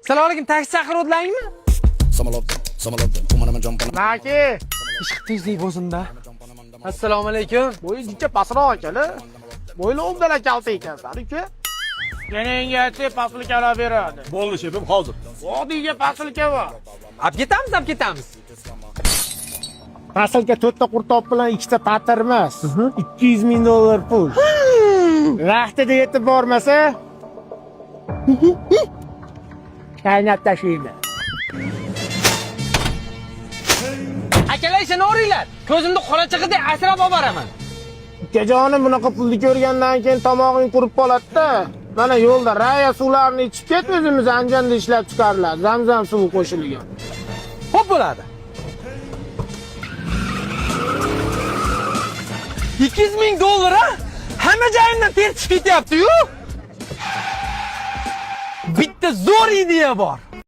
Assalomu alaykum, taksi chaqiruvdilaringmi? Naki? Ish tezlik bo'lsin-da. Assalomu alaykum. Bo'yincha pastroq akala. Bo'yli o'bdalar kalta ekansan, uka. Menga aytib paslikalar beradi. Bo'ldi shefim, hozir. Vodiyga paslika bor. Olib ketamiz. Paslika 4 ta qurtoq bilan 2 ta patir emas. 200 ming dollar pul. Vaqtida yetib bormasa, qaynab tashlayman. Akalar ishini o'ringlar. Ko'zimni qorachig'idek asrab olib boraman. Ukajonim bunaqa pulni ko'rgandan keyin tomog'ing qurib qoladi-da. Mana yo'lda raya suvlarini ichib ket, o'zimiz Andijonda ishlab chiqariladi. Zamzam suvi qo'shilgan. Xo'p bo'ladi. 200 ming dollar ha? Hamma joyimdan ter chiqib ketyapti-yu. Bitta zo'r ideya bor.